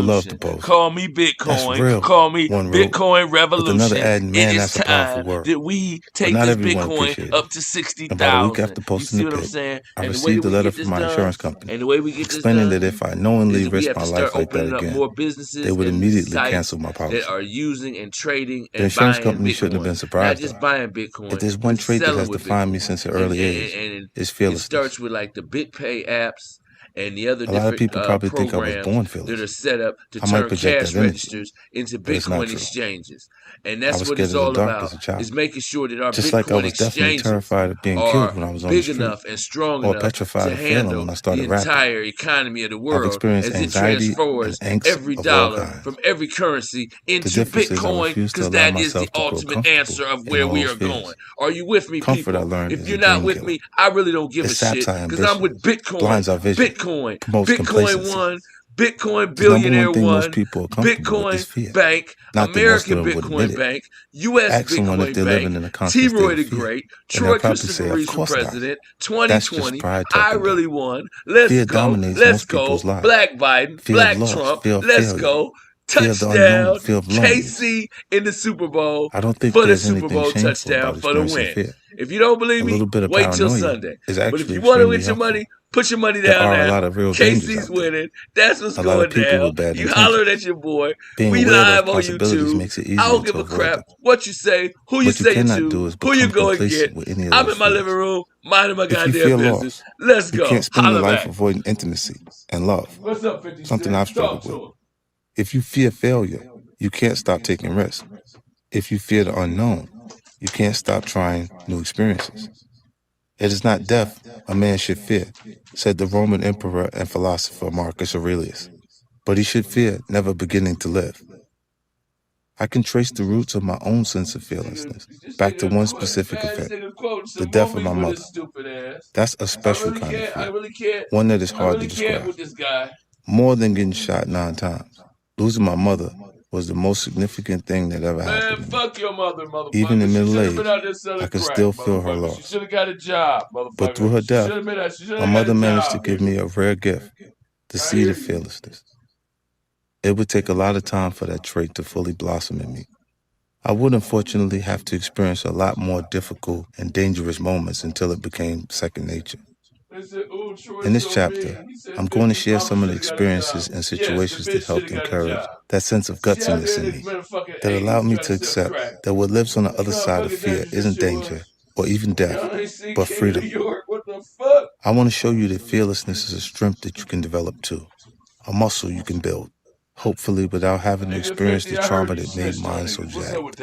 love to revolution. boast. Call me That's Bitcoin. real, Call me one wrote, Bitcoin with another revolution. adding, It man, is that's a powerful time word. that we But take not this everyone Bitcoin appreciated it. up to About a week 60,000. after You posting see the what I'm pic, saying? I And the way that received a we letter get from this my done, insurance company and the way we get this explaining done that if I is knowingly that we risk have my to start life like that opening up again, more they businesses would and immediately sites cancel my that policy. are using and trading The and insurance buying company shouldn't have Bitcoin. been Not surprised, just though. buying If Bitcoin, there's one but trait that selling has with defined me Bitcoin. since an And, early age, and, and it's it fearlessness. starts with like the BitPay apps and the other A lot of different people probably think I was programs born that are fearless. set up to I might turn project cash that energy, registers into but it's not Bitcoin true. exchanges. And I that's was what scared it's of the all dark about, as a child, is making sure that our just like I Bitcoin was definitely exchanges terrified of being killed are when I was on the big street, enough and strong or enough petrified to of failing handle when I the started rapping. entire economy of the I've world experienced as it anxiety and transfers angst every of all dollar kinds. from every currency The into difference is I Bitcoin, refuse to because allow that is the myself to grow ultimate comfortable answer of in where all we those are going. fears. Are you with me, Comfort, I people? learned, If is a you're not dream with killer. me, I really don't give It a saps shit, our because I'm ambition, with Bitcoin. blinds our vision, Bitcoin. promotes Bitcoin complacency. One. Bitcoin The number one Billionaire thing most One. people are comfortable with is Bitcoin fear. Bank. Not that most of American them would admit Bitcoin it. Bank. U.S. Ask someone if Bitcoin they're Bank. living in a constant state T-Roy of the fear, Great. and they'll Troy probably Christopher say, of Reeves for course not. president. That's just 2020. pride I talking, though. really won. Let's Fear go. dominates Let's most go. people's lives. Black Biden. Fear of Black loss, Trump. fear of Let's failure, go. fear of the unknown, Touchdown. fear of loneliness. KC in the Super Bowl I don't think for the there's Super anything Bowl shameful touchdown about for the experiencing win. fear. If you don't A believe me, little bit of wait till paranoia Sunday. is But if actually you want to extremely win your helpful. money, put your money There down are a now. lot of real dangers Casey's out there. winning. That's what's A lot of going people down. with bad You hollered intentions. at your boy. Being We aware of those live on possibilities YouTube. makes it I easier don't to give a avoid crap them. what you say, who you What you say it cannot to, do is who you become go and get. complacent with any of I'm those in my living fears. room, minding my If you goddamn fear business. loss, Let's you go. can't spend your Holla life back. avoiding intimacy and love, What's up, 50 something Cent? I've Talk struggled to with. him. If you fear failure, you can't stop taking risks. If you fear the unknown, you can't stop trying new experiences. It is not death a man should fear, said the Roman emperor and philosopher Marcus Aurelius, but he should fear never beginning to live. I can trace the roots of my own sense of fearlessness back to one specific event, the death of my mother. That's a special kind of fear, one that is hard to describe. More than getting shot 9 times, losing my mother was the most significant thing that ever Man, happened to me. fuck your mother, Even motherfucker. in She middle should have been age, out there I selling could crack, still feel her motherfucker. She loss. should have got a job, But through motherfucker. her She should death, have been out. She should my have got mother a managed to job, give nigga. me a rare gift, the I seed hear of you. fearlessness. It would take a lot of time for that trait to fully blossom in me. I would unfortunately have to experience a lot more difficult and dangerous moments until it became second nature. In this chapter, I'm going to share some of the experiences and situations that helped encourage that sense of gutsiness in me, that allowed me to accept that what lives on the other side of fear isn't danger or even death, but freedom. I want to show you that fearlessness is a strength that you can develop too, a muscle you can build, hopefully without having to experience the trauma that made mine so jagged.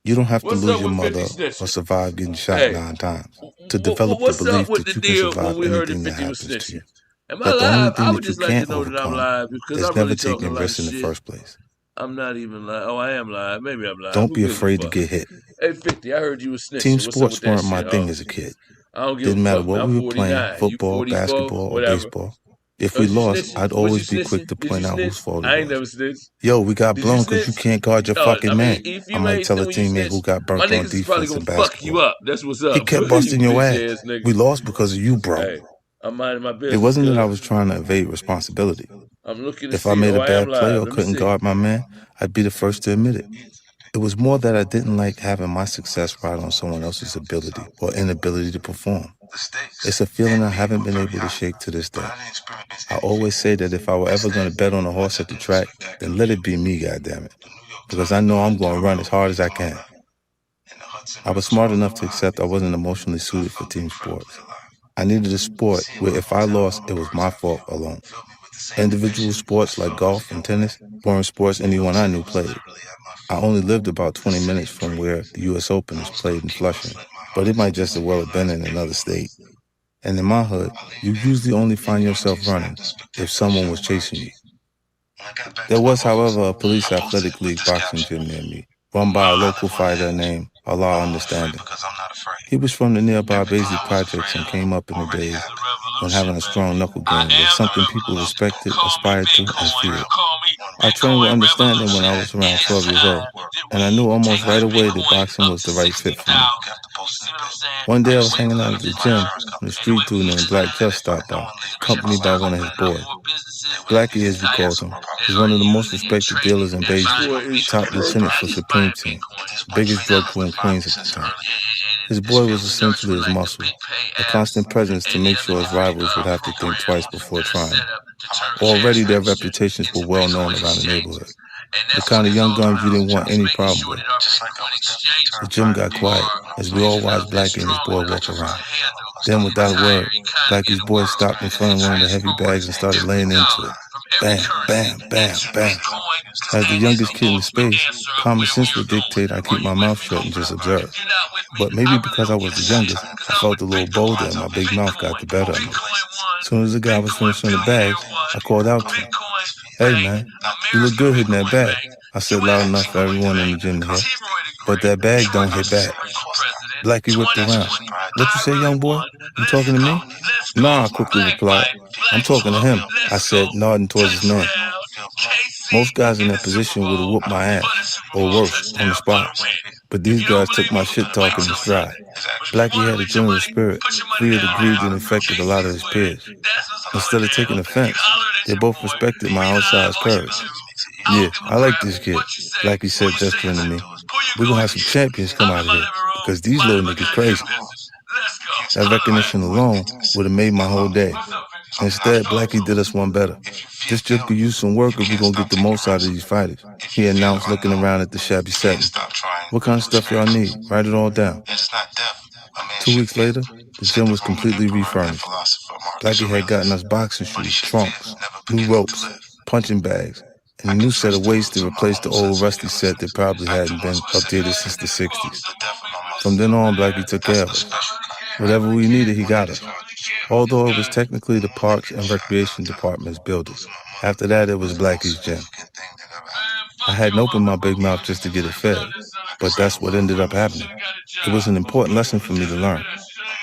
You don't have to lose your mother or survive getting shot 9 times to develop the What's up belief with that the you can deal when survive we heard that anything that 50 was happens to snitching? you. Am I But the only live? thing I would that you just like to can't know that I'm overcome live because is I'm never really talking taking a lot of risks in the shit. first place. I'm not even live. Oh, I am live. Maybe I'm live. Don't Who be gives a afraid to fuck? get hit. Hey, 50, I heard you was Team snitching. What's up with sports that weren't my shit, thing huh? as a kid. I don't give a Didn't matter fuck, man. what I'm we were playing, 49. You football, 44, basketball, or whatever. baseball. If Oh, we you lost, snitching? I'd Was you always be quick snitching? to Did you point out snitch? whose fault it I ain't was. never snitched. Yo, we got Did you blown because you snitch? can't guard your fucking I mean, man. if I you might made tell a when you teammate who snitched, got my burnt on niggas is probably defense gonna in fuck you basketball. up. That's what's He up. kept You busting your bitch ass. ass nigga. We lost because of you, bro. Hey, I'm minding my It business, wasn't that I cuz. was trying to evade responsibility. I'm looking to If I see. made Oh, a I am bad play live. or Let me couldn't see. guard my man, I'd be the first to admit it. It was more that I didn't like having my success ride on someone else's ability or inability to perform. It's a feeling I haven't been able to shake to this day. I always say that if I were ever going to bet on a horse at the track, then let it be me, goddammit, because I know I'm going to run as hard as I can. I was smart enough to accept I wasn't emotionally suited for team sports. I needed a sport where if I lost, it was my fault alone. Individual sports like golf and tennis weren't sports anyone I knew played. I only lived about 20 minutes from where the U.S. Open is played in Flushing, but it might just as well have been in another state. And in my hood, you usually only find yourself running if someone was chasing you. There was, however, a police athletic league boxing gym near me, run by a local fighter named Allah Understanding. He was from the nearby Basie projects and came up in the days when having a strong knuckle game was something people respected, aspired to, and feared. I trained with Understanding when I was around 12 years old, and I knew almost right away that boxing was the right fit for me. One day I was hanging out at the gym when a street dude named Black Just stopped by, accompanied by one of his boys. Blackie, as we called him, was one of the most respected dealers in Batesville, the top lieutenant for Supreme Team, the biggest drug crew in Queens at the time. His boy was essentially his muscle, a constant presence to make sure his rivals would have to think twice before trying him. Already their reputations were well known around the neighborhood, the kind of young guns you didn't want any problem with. The gym got quiet as we all watched Blackie and his boy walk around. Then, without a word, Blackie's boy stopped in front of one of the heavy bags and started laying into it. Bam, bam, bam, bam. As the youngest kid in the space, common sense would dictate I keep my mouth shut and just observe. But maybe because I was the youngest, I felt a little bolder and my big mouth got the better of me. As soon as the guy was finishing the bags, I called out to him. "Hey man, you look good hitting that bag," I said loud enough for everyone in the gym to hear. "But that bag don't hit back." Blackie whipped around. "What you say, young boy? You talking to me?" "Nah," I quickly replied. "I'm talking to him," I said, nodding towards his man. Most guys in that position would have whooped my ass, or worse, on the spot. But these guys took my shit talking in stride. Blackie had a generous spirit, free of the greed that infected a lot of his peers. Instead of taking offense, they both respected my outsized courage. "Yeah, I like this kid," Blackie said, gesturing to me. "We're gonna have some champions come out of here, because these little niggas crazy." That recognition alone would have made my whole day. Instead, Blackie did us one better. "This gym could use some work if we're gonna get the most out of these fighters," he announced, looking around at the shabby setting. "What kind of stuff y'all need? Write it all down." 2 weeks later, the gym was completely refurnished. Blackie had gotten us boxing shoes, trunks, new ropes, punching bags, and a new set of weights to replace the old rusty set that probably hadn't been updated since the 60s. From then on, Blackie took care of us. Whatever we needed, he got us. Although it was technically the Parks and Recreation Department's building. After that, it was Blackie's gym. I hadn't opened my big mouth just to get it fed, but that's what ended up happening. It was an important lesson for me to learn.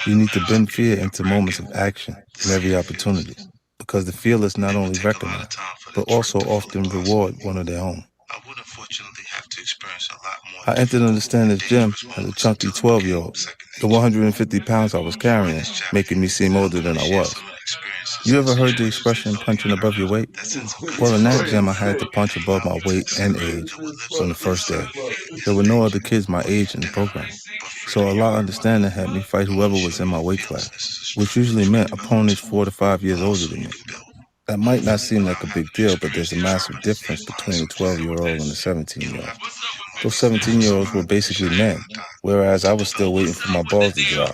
You need to bend fear into moments of action in every opportunity, because the fearless not only recognize, but also often reward one of their own. I entered and understand this gym as a chunky 12-year-old, the 150 pounds I was carrying, making me seem older than I was. You ever heard the expression punching above your weight? Well, in that gym, I had to punch above my weight and age from the first day. There were no other kids my age in the program. So a lot of understanding had me fight whoever was in my weight class, which usually meant opponents 4 to 5 years older than me. That might not seem like a big deal, but there's a massive difference between a 12-year-old and a 17-year-old. Those 17-year-olds were basically men, whereas I was still waiting for my balls to drop.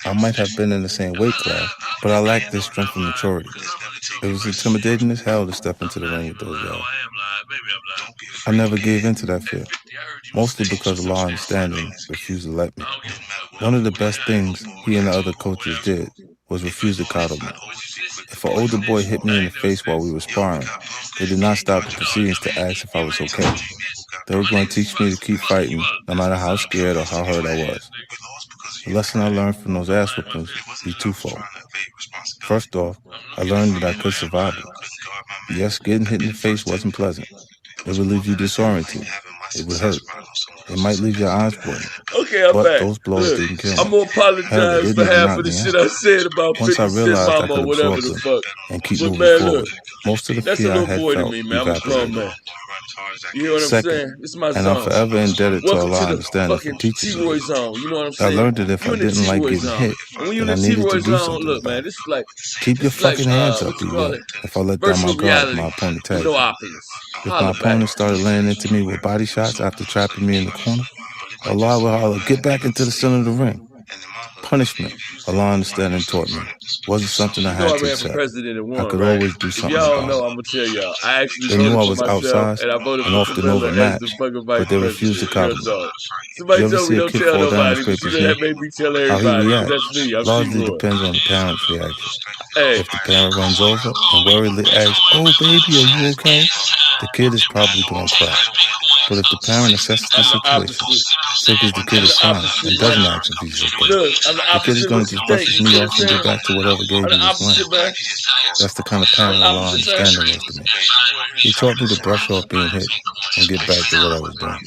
I might have been in the same weight class, but I lacked this strength and maturity. It was intimidating as hell to step into the ring with those guys. I never gave in to that fear, mostly because Law Understanding refused to let me. One of the best things he and the other coaches did was refuse to coddle me. If an older boy hit me in the face while we were sparring, they did not stop the proceedings to ask if I was okay. They were going to teach me to keep fighting, no matter how scared or how hurt I was. The lesson I learned from those ass whoopings is twofold. First off, I learned that I could survive it. Yes, getting hit in the face wasn't pleasant. It would leave you disoriented. It would hurt. It might leave your eyes blooding. Okay, I'm but back. Those blows Look, didn't kill me. I'm gonna apologize for half of the shit I said about Once 50 I Cent realized I Mama could or whatever absorb the them fuck. and keep But moving man, forward, look, most of the that's a fear I little had boy to felt me, man. I'm a grown evaporated. man. You hear what I'm Second, saying? This is my and zone. I'm forever indebted to Welcome Allah to the Understanding for fucking teaching me. T-Roy zone. You know what I'm I saying? learned that if You I in the didn't like T-Roy getting zone. hit, And when you in then the I needed T-Roy to do zone, something look, about man, it. this is like Keep your fucking hands up, what you he call yelled, it? if I let down my Virtual guard, reality my opponent with tagged no me. Oculus. If my Holla back. opponent started laying into me with body shots after trapping me in the corner, Allah would holler, "Get back into the center of the ring." Punishment, Allah Understanding taught me, wasn't something I You know had I to ran for accept. president and won, I could right? always do If something y'all about know, it. I'm gonna tell y'all. I actually They knew voted I for was myself, outsized and I voted and for often Camilla as the overmatched, fucking vice but they refused to president. coddle me. Somebody You ever told me see a don't kid tell fall down and nobody, but scrape you his know that knee? made me tell How he everybody. 'Cause reacts that's me. I'm largely T-Roy. depends on the parent's reaction. Hey. If the parent runs over and worriedly asks, "Oh, baby, are you okay?" the kid is probably going to cry. But if the parent assesses the situation, figures the kid is fine, and doesn't ask if he's okay, Look, I'm the the kid is opposite going what to you just brush think. his You see knee what I'm off and get saying? back to whatever gave I'm you the this win. opposite, man. That's the kind of parent I'm the Allah opposite, Understanding was to me. He taught me to brush off being hit and get back to what I was doing.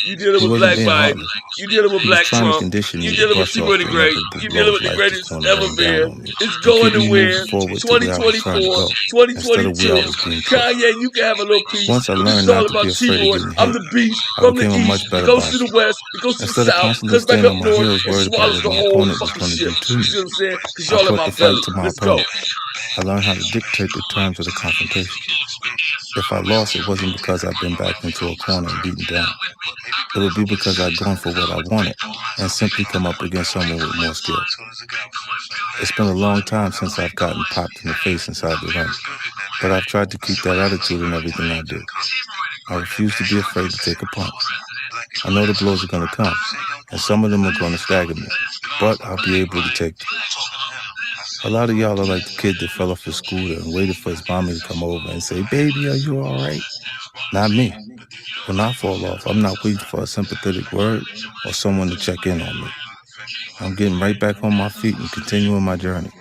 You dealing He with wasn't Black being Biden. heartless. You dealing with He was Black trying to Trump. condition You me to dealing with brush T. off Woody the Great. inevitable You blow dealing of with the life that's greatest going to ever rain down been. on me It's and going keep to me moving win. forward to where I was trying to 2024, go instead of where I 2022. was being pushed. Kanye, you can have a little piece. Once I This is learned all not to about be afraid of T-Boy. getting I'm hit, the beast I from the became a east. much It better goes to the boxer. west. It goes to the Instead of south. constantly Comes back standing up on my north heels and worried about swallows what the my whole opponent was fucking going to ship. do to You me, see what I'm saying? Because I y'all in brought my the fight belly. to my Let's go. opponent. I learned how to dictate the terms of the confrontation. If I lost, it wasn't because I'd been backed into a corner and beaten down. It would be because I'd gone for what I wanted and simply come up against someone with more skill. It's been a long time since I've gotten popped in the face inside the ring, but I've tried to keep that attitude in everything I do. I refuse to be afraid to take a punch. I know the blows are going to come, and some of them are going to stagger me, but I'll be able to take them. A lot of y'all are like the kid that fell off his scooter and waited for his mommy to come over and say, "Baby, are you all right?" Not me. When I fall off, I'm not waiting for a sympathetic word or someone to check in on me. I'm getting right back on my feet and continuing my journey.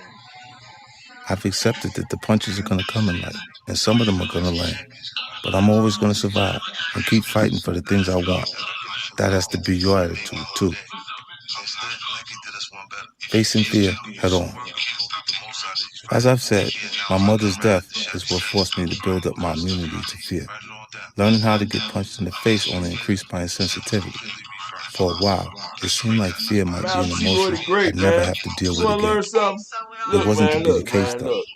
I've accepted that the punches are going to come in life, and some of them are going to land. But I'm always going to survive and keep fighting for the things I want. That has to be your attitude, too. Facing fear head on. As I've said, my mother's death is what forced me to build up my immunity to fear. Learning how to get punched in the face only increased my insensitivity. For a while, it seemed like fear might be Man, an T-Boy emotion the great, I'd never man. have to deal You with want to again. learn something? It Look, wasn't to man, be the look, case, man, though. look.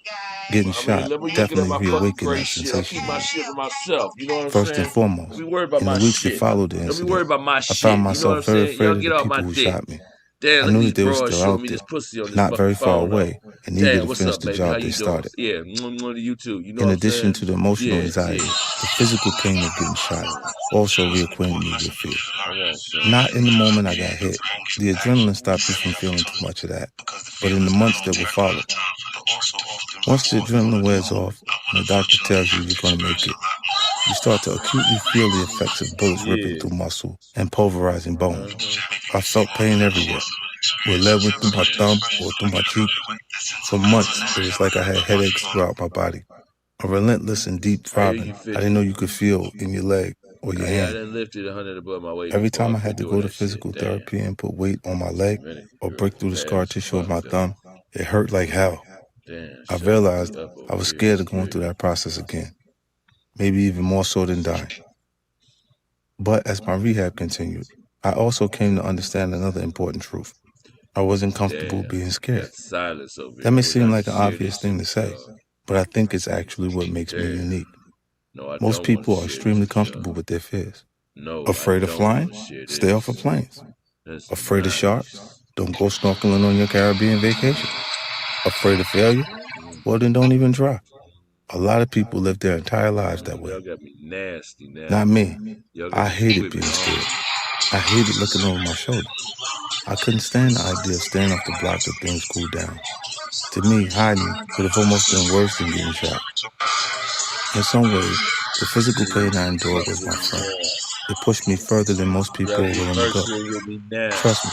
Getting I mean, shot let me looking at definitely my fucking reawakened great that shit. I keep sensation my in me. shit to myself. You know what I'm First and saying? Don't foremost, be worried about in the my weeks that shit. followed the Don't be incident, worried about my I shit. found You know what myself I'm very saying? Y'all afraid of get the off people my who dick. shot me. Damn, I look at knew these that they were broads still showing out me there, this pussy on this not fucking very far phone, though. away, and eager Damn, to what's finish up, the baby? How job you they doing? started. Yeah, to you too. You know In what I'm addition saying? to the emotional Yeah, anxiety, yeah. the physical pain of getting shot also reacquainted me with fear. Come on, son. Not in the moment I got hit. The adrenaline stopped me from feeling too much of that, but in the months that would follow. Once the adrenaline wears off and the doctor tells you you're going to make it, you start to acutely feel the effects of bullets ripping Yeah. through muscle and pulverizing bone. I felt pain everywhere. Where lead went through my thumb or through my cheek. For months, it was like I had headaches throughout my body. A relentless and deep I hear throbbing you I didn't 50. know you could feel in your leg or your Yeah, I hand. done lifted 100 above my weight Every before. I time I quit had to doing go to that shit. physical Damn. therapy and put weight on my leg Minute, or girl, break through the fat scar as tissue of fuck, my though. thumb, it hurt like hell. Damn, I shut the realized fuck up I over was here. scared of going through that process again, maybe even more so than dying. But as my rehab continued, I also came to understand another important truth. I wasn't comfortable Damn. being Got scared. silence over That here. I may wish seem I like could an share obvious this shit thing to with say, y'all. but I think it's actually what makes me Damn. unique. No, I Most don't want to people are share this extremely with y'all. comfortable with their fears. No, I Afraid of don't want flying? to share this. Stay off of planes. That's Afraid of nice. sharks? Don't go snorkeling on your Caribbean vacation. Afraid of failure? Well, then don't even try. A lot of people live their entire lives that way. Y'all got me nasty now. Not me. Y'all got I me hated with me being scared. hard. I hated looking over my shoulder. I couldn't stand the idea of staring off the block till things cooled down. To me, hiding would have almost been worse than getting shot. In some ways, the physical pain I endured was my friend. It pushed me further than most people Y'all are be willing to go. mercy with me now. Trust me,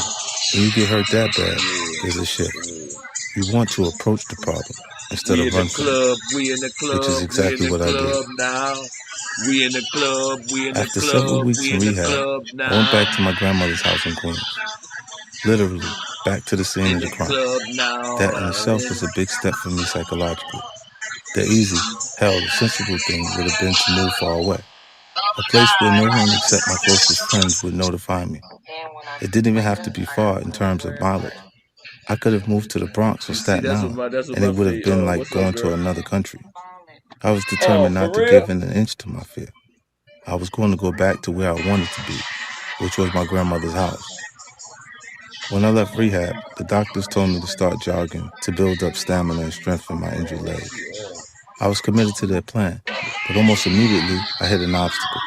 when you get hurt that bad, there's a shift. Yeah. You want to approach the problem instead We of in the run from it, club, we in the which is club, we in exactly the what I did. club now. We in the club, we in the After several club, weeks we in in the rehab, club I went now. back to my grandmother's house in Queens. Literally, back to the scene In of the the crime. club now. That in itself was a big step for me psychologically. The easy, hell, the sensible thing would have been to move far away. A place where no one except my closest friends would know to find me. It didn't even have to be far in terms of mileage. I could have moved to the Bronx or You see, Staten Island, that's what and it my would have feet. been like What's up, going to girl? another country. I was Oh, determined for not to real? give in an inch to my fear. I was going to go back to where I wanted to be, which was my grandmother's house. When I left rehab, the doctors told me to start jogging to build up stamina and strengthen my injured leg. I was committed to their plan, but almost immediately I hit an obstacle.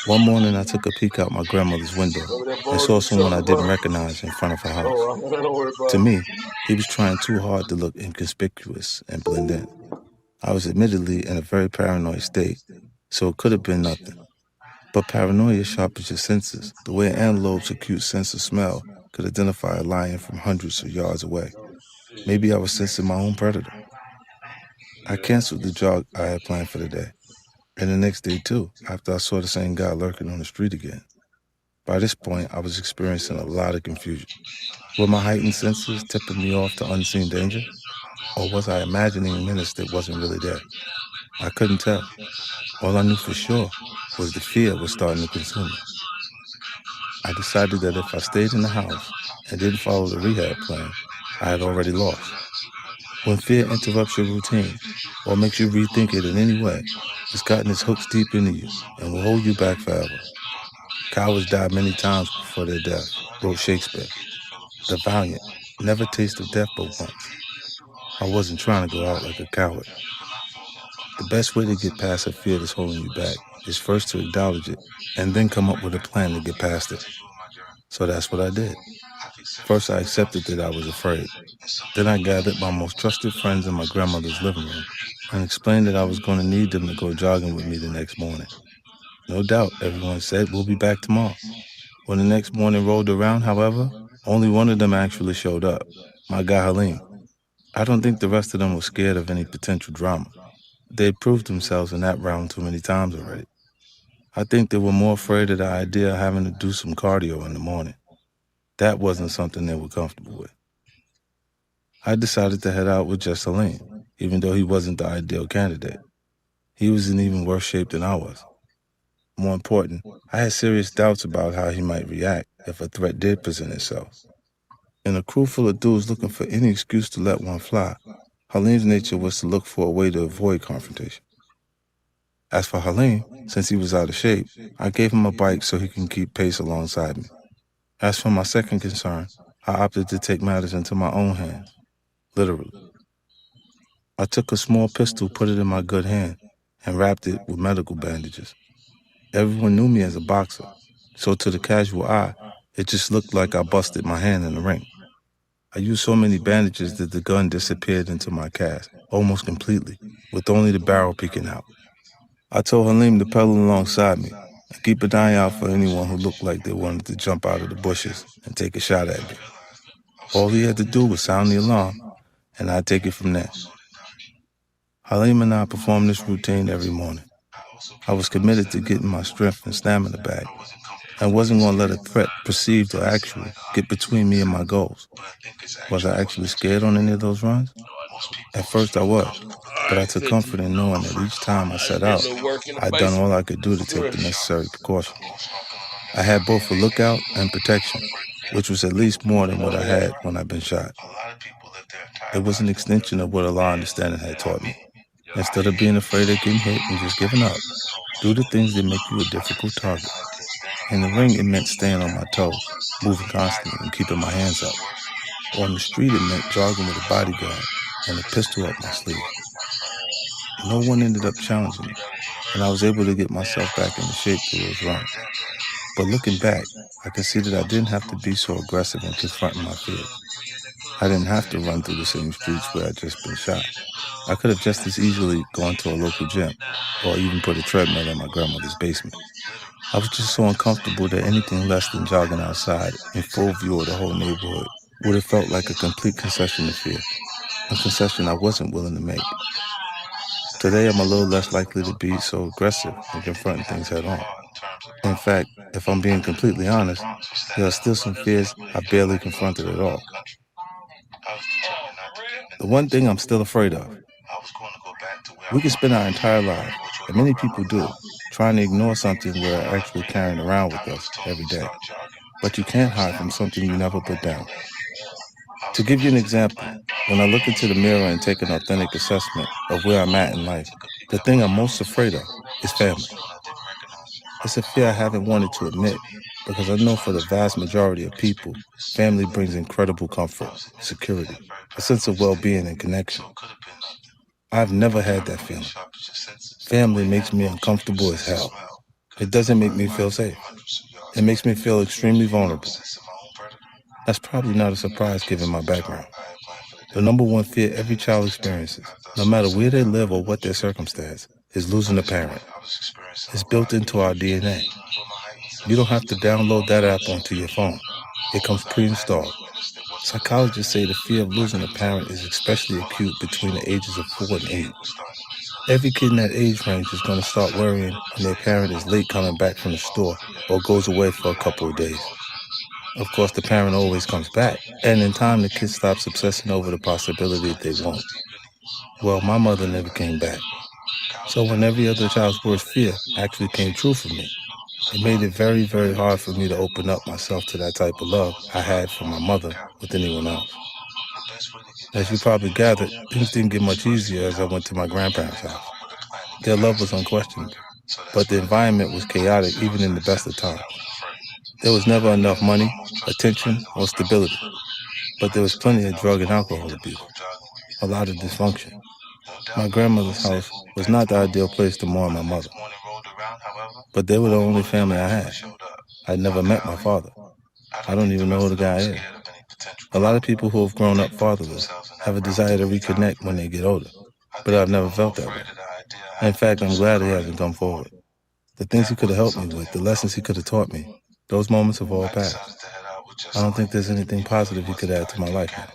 One morning I took a peek out my grandmother's window and saw someone I didn't recognize in front of her house. To me, he was trying too hard to look inconspicuous and blend in. I was admittedly in a very paranoid state, so it could have been nothing. But paranoia sharpens your senses, the way an antelope's acute sense of smell could identify a lion from hundreds of yards away. Maybe I was sensing my own predator. I canceled the jog I had planned for the day, and the next day too, after I saw the same guy lurking on the street again. By this point, I was experiencing a lot of confusion. Were my heightened senses tipping me off to unseen danger? Or was I imagining a menace that wasn't really there? I couldn't tell. All I knew for sure was the fear was starting to consume me. I decided that if I stayed in the house and didn't follow the rehab plan, I had already lost. When fear interrupts your routine or makes you rethink it in any way, it's gotten its hooks deep into you and will hold you back forever. Cowards die many times before their death, wrote Shakespeare. The valiant never taste of death but once. I wasn't trying to go out like a coward. The best way to get past a fear that's holding you back is first to acknowledge it and then come up with a plan to get past it. So that's what I did. First, I accepted that I was afraid. Then I gathered my most trusted friends in my grandmother's living room and explained that I was going to need them to go jogging with me the next morning. No doubt, everyone said, we'll be back tomorrow. When the next morning rolled around, however, only one of them actually showed up, my guy Halim. I don't think the rest of them were scared of any potential drama. They had proved themselves in that round too many times already. I think they were more afraid of the idea of having to do some cardio in the morning. That wasn't something they were comfortable with. I decided to head out with just Halim, even though he wasn't the ideal candidate. He was in even worse shape than I was. More important, I had serious doubts about how he might react if a threat did present itself. In a crew full of dudes looking for any excuse to let one fly, Halim's nature was to look for a way to avoid confrontation. As for Halim, since he was out of shape, I gave him a bike so he can keep pace alongside me. As for my second concern, I opted to take matters into my own hands, literally. I took a small pistol, put it in my good hand, and wrapped it with medical bandages. Everyone knew me as a boxer, so to the casual eye, it just looked like I busted my hand in the ring. I used so many bandages that the gun disappeared into my cast, almost completely, with only the barrel peeking out. I told Halim to pedal alongside me and keep an eye out for anyone who looked like they wanted to jump out of the bushes and take a shot at me. All he had to do was sound the alarm, and I'd take it from there. Halim and I performed this routine every morning. I was committed to getting my strength and stamina back, and wasn't going to let a threat, perceived or actual, get between me and my goals. Was I actually scared on any of those runs? At first I was, but I took comfort in knowing that each time I set out, I'd done all I could do to take the necessary precautions. I had both a lookout and protection, which was at least more than what I had when I'd been shot. It was an extension of what a law understanding had taught me. Instead of being afraid of getting hit and just giving up, do the things that make you a difficult target. In the ring, it meant staying on my toes, moving constantly and keeping my hands up. On the street, it meant jogging with a bodyguard and a pistol up my sleeve. No one ended up challenging me, and I was able to get myself back into shape through those runs. But looking back, I can see that I didn't have to be so aggressive in confronting my fears. I didn't have to run through the same streets where I'd just been shot. I could have just as easily gone to a local gym, or even put a treadmill in my grandmother's basement. I was just so uncomfortable that anything less than jogging outside in full view of the whole neighborhood would have felt like a complete concession to fear, a concession I wasn't willing to make. Today, I'm a little less likely to be so aggressive in confronting things head on. In fact, if I'm being completely honest, there are still some fears I barely confronted at all. The one thing I'm still afraid of. We can spend our entire lives, and many people do, trying to ignore something we're actually carrying around with us every day. But you can't hide from something you never put down. To give you an example, when I look into the mirror and take an authentic assessment of where I'm at in life, the thing I'm most afraid of is family. It's a fear I haven't wanted to admit, because I know for the vast majority of people, family brings incredible comfort, security, a sense of well-being and connection. I've never had that feeling. Family makes me uncomfortable as hell. It doesn't make me feel safe. It makes me feel extremely vulnerable. That's probably not a surprise given my background. The number one fear every child experiences, no matter where they live or what their circumstance, is losing a parent. It's built into our DNA. You don't have to download that app onto your phone. It comes pre-installed. Psychologists say the fear of losing a parent is especially acute between the ages of 4 and 8. Every kid in that age range is going to start worrying when their parent is late coming back from the store or goes away for a couple of days. Of course, the parent always comes back, and in time, the kid stops obsessing over the possibility that they won't. Well, my mother never came back. So when every other child's worst fear actually came true for me, it made it very, very hard for me to open up myself to that type of love I had from my mother with anyone else. As you probably gathered, things didn't get much easier as I went to my grandparents' house. Their love was unquestionable, but the environment was chaotic even in the best of times. There was never enough money, attention, or stability, but there was plenty of drug and alcohol abuse, a lot of dysfunction. My grandmother's house was not the ideal place to mourn my mother, but they were the only family I had. I'd never met my father. I don't even know who the guy is. A lot of people who have grown up fatherless have a desire to reconnect when they get older, but I've never felt that way. In fact, I'm glad he hasn't come forward. The things he could have helped me with, the lessons he could have taught me, those moments have all passed. I don't think there's anything positive he could add to my life now.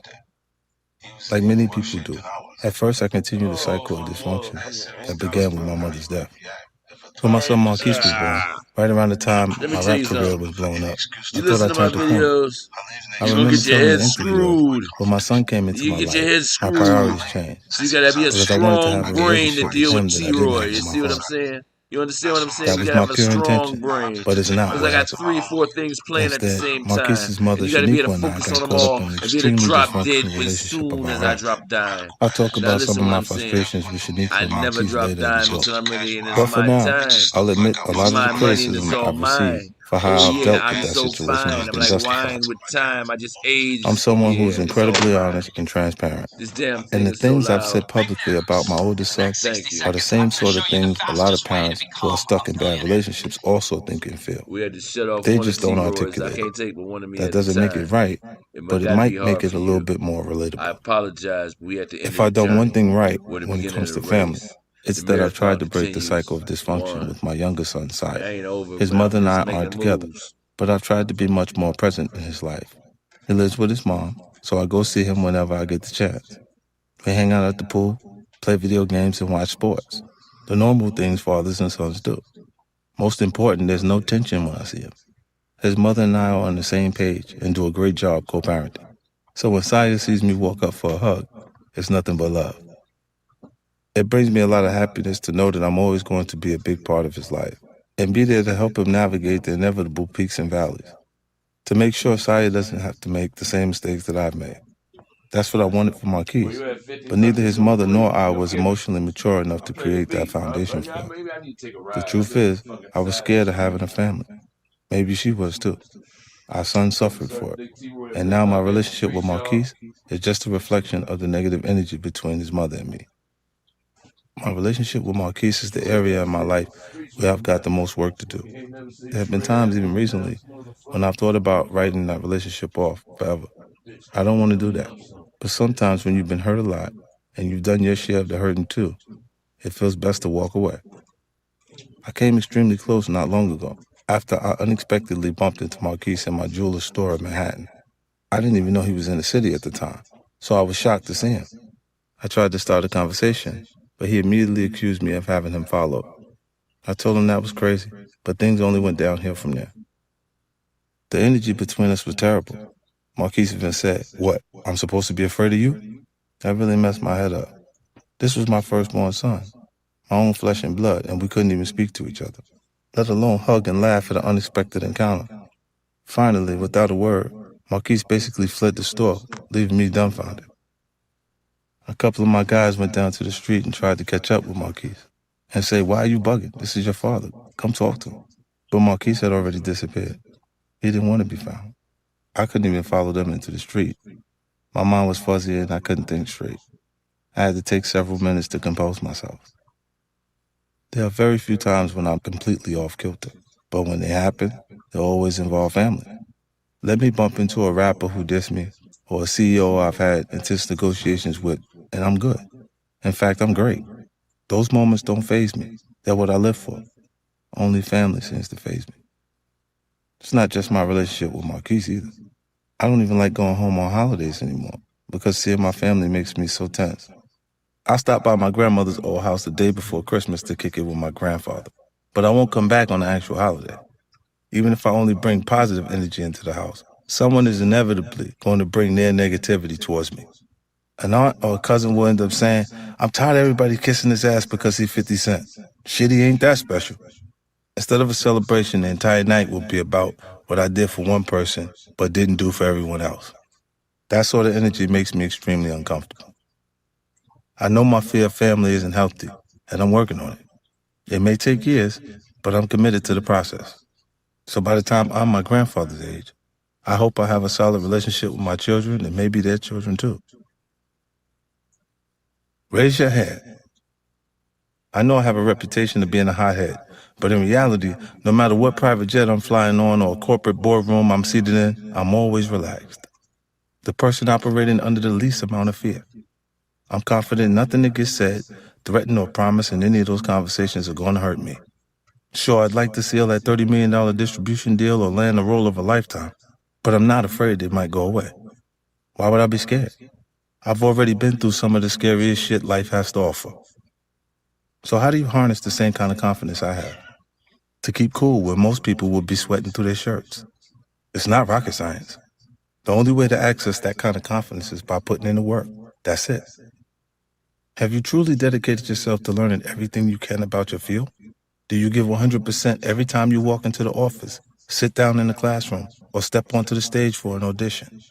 Like many people do, at first I continued the cycle of dysfunction that began with my mother's death. When my son Marquise was born, right around the time Let me my tell rap you career something. was blowing up, You I thought I listen to my turned a corner. videos, I you're gonna remember get your telling head the interviewer, screwed. when my son came into You my get your life, head my screwed. priorities changed. So you gotta be a Because I wanted to strong have a brain to relationship deal with with him that I didn't T-Roy. have You with my see what I'm father. saying? You understand what I'm saying? That You was gotta my have a pure strong intention, brain. but it's not Because what I got happened. 3 or 4 things playing at the Instead, same time. Marquise's mother, And you gotta be able Shaniqua, to and I focus got on them caught up all in an and be able to extremely drop dead dysfunctional as relationship soon about as I rap. drop dime. I'll talk Now about some listen of what my I'm saying. frustrations with Shaniqua I and never Marquise drop later in the dime book. until I'm ready and it's But for my now, time. I'll admit a It's lot of the my money and it's criticism all I've mine. received for Oh how I've yeah, dealt I'm with that so situation has fine. I'm been like justified. wine with time. I just aged. I'm someone Yeah, who's it's all incredibly mine. honest and transparent. This damn And thing the is so things I've loud. said publicly about my oldest son Thank you. are the same sort of things a lot of parents who are stuck in bad relationships also think and feel. We had to shut off They one of just don't T-Roys. I articulate it. can't take but one of me That at a doesn't make it time. right, It but it gotta be might make hard it for a little you. bit more I relatable. apologize, but we at the end If of I've the done one journey. thing right We're the when it beginning comes of to the family, race. it's The that I've tried marathon to break the continues. cycle of dysfunction One. with my younger son, It Syed. ain't over, His man. mother I'm and I just aren't making together, moves. but I've tried to be much more present in his life. He lives with his mom, so I go see him whenever I get the chance. We hang out at the pool, play video games, and watch sports. The normal things fathers and sons do. Most important, there's no tension when I see him. His mother and I are on the same page and do a great job co-parenting. So when Saya sees me walk up for a hug, it's nothing but love. It brings me a lot of happiness to know that I'm always going to be a big part of his life and be there to help him navigate the inevitable peaks and valleys, to make sure Saya doesn't have to make the same mistakes that I've made. That's what I wanted for Marquise, but neither his mother nor I was emotionally mature enough to create that foundation for him. The truth is, I was scared of having a family. Maybe she was too. Our son suffered for it. And now my relationship with Marquise is just a reflection of the negative energy between his mother and me. My relationship with Marquise is the area in my life where I've got the most work to do. There have been times, even recently, when I've thought about writing that relationship off forever. I don't want to do that. But sometimes when you've been hurt a lot and you've done your share of the hurting too, it feels best to walk away. I came extremely close not long ago, after I unexpectedly bumped into Marquise in my jeweler's store in Manhattan. I didn't even know he was in the city at the time, so I was shocked to see him. I tried to start a conversation, but he immediately accused me of having him followed. I told him that was crazy, but things only went downhill from there. The energy between us was terrible. Marquise even said, "What, I'm supposed to be afraid of you?" That really messed my head up. This was my firstborn son, my own flesh and blood, and we couldn't even speak to each other, let alone hug and laugh at an unexpected encounter. Finally, without a word, Marquise basically fled the store, leaving me dumbfounded. A couple of my guys went down to the street and tried to catch up with Marquise and say, "Why are you bugging? This is your father. Come talk to him." But Marquise had already disappeared. He didn't want to be found. I couldn't even follow them into the street. My mind was fuzzy and I couldn't think straight. I had to take several minutes to compose myself. There are very few times when I'm completely off kilter, but when they happen, they always involve family. Let me bump into a rapper who dissed me, or a CEO I've had intense negotiations with, and I'm good. In fact, I'm great. Those moments don't faze me. They're what I live for. Only family seems to faze me. It's not just my relationship with Marquise either. I don't even like going home on holidays anymore because seeing my family makes me so tense. I stopped by my grandmother's old house the day before Christmas to kick it with my grandfather, but I won't come back on the actual holiday. Even if I only bring positive energy into the house, someone is inevitably going to bring their negativity towards me. An aunt or a cousin will end up saying, "I'm tired of everybody kissing his ass because he's 50 Cent. Shit, he ain't that special." Instead of a celebration, the entire night will be about what I did for one person but didn't do for everyone else. That sort of energy makes me extremely uncomfortable. I know my fear of family isn't healthy, and I'm working on it. It may take years, but I'm committed to the process. So by the time I'm my grandfather's age, I hope I have a solid relationship with my children and maybe their children too. Raise your hand. I know I have a reputation of being a hothead, but in reality, no matter what private jet I'm flying on or corporate boardroom I'm seated in, I'm always relaxed. The person operating under the least amount of fear. I'm confident nothing that gets said, threatened, or promised in any of those conversations are going to hurt me. Sure, I'd like to seal that $30 million distribution deal or land the role of a lifetime, but I'm not afraid it might go away. Why would I be scared? I've already been through some of the scariest shit life has to offer. So how do you harness the same kind of confidence I have? To keep cool when most people would be sweating through their shirts. It's not rocket science. The only way to access that kind of confidence is by putting in the work. That's it. Have you truly dedicated yourself to learning everything you can about your field? Do you give 100% every time you walk into the office, sit down in the classroom, or step onto the stage for an audition?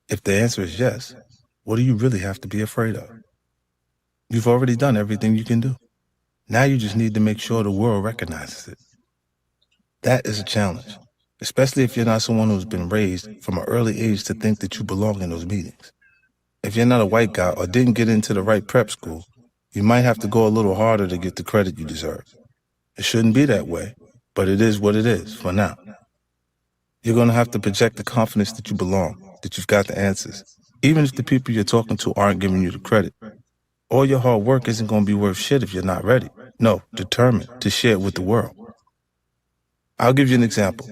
If the answer is yes, what do you really have to be afraid of? You've already done everything you can do. Now you just need to make sure the world recognizes it. That is a challenge, especially if you're not someone who's been raised from an early age to think that you belong in those meetings. If you're not a white guy or didn't get into the right prep school, you might have to go a little harder to get the credit you deserve. It shouldn't be that way, but it is what it is for now. You're going to have to project the confidence that you belong, that you've got the answers, even if the people you're talking to aren't giving you the credit. All your hard work isn't going to be worth shit if you're not ready. No, determined to share it with the world. I'll give you an example.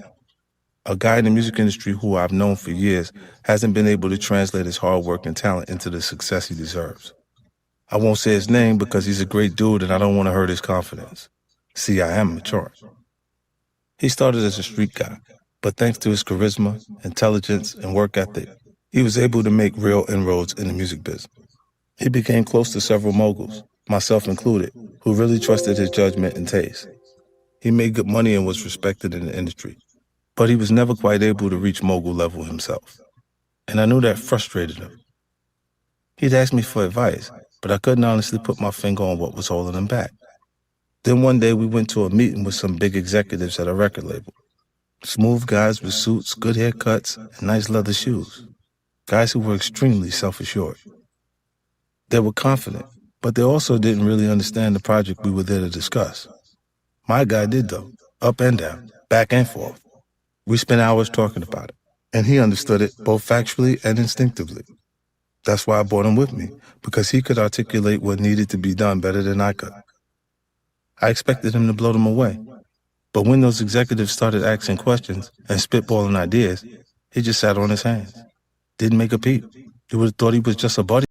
A guy in the music industry who I've known for years hasn't been able to translate his hard work and talent into the success he deserves. I won't say his name because he's a great dude and I don't want to hurt his confidence. See, I am mature. He started as a street guy, but thanks to his charisma, intelligence, and work ethic, he was able to make real inroads in the music business. He became close to several moguls, myself included, who really trusted his judgment and taste. He made good money and was respected in the industry, but he was never quite able to reach mogul level himself. And I knew that frustrated him. He'd ask me for advice, but I couldn't honestly put my finger on what was holding him back. Then one day we went to a meeting with some big executives at a record label. Smooth guys with suits, good haircuts, and nice leather shoes. Guys who were extremely self-assured. They were confident, but they also didn't really understand the project we were there to discuss. My guy did though, up and down, back and forth. We spent hours talking about it, and he understood it both factually and instinctively. That's why I brought him with me, because he could articulate what needed to be done better than I could. I expected him to blow them away, but when those executives started asking questions and spitballing ideas, he just sat on his hands. Didn't make a peep. You would have thought he was just a buddy.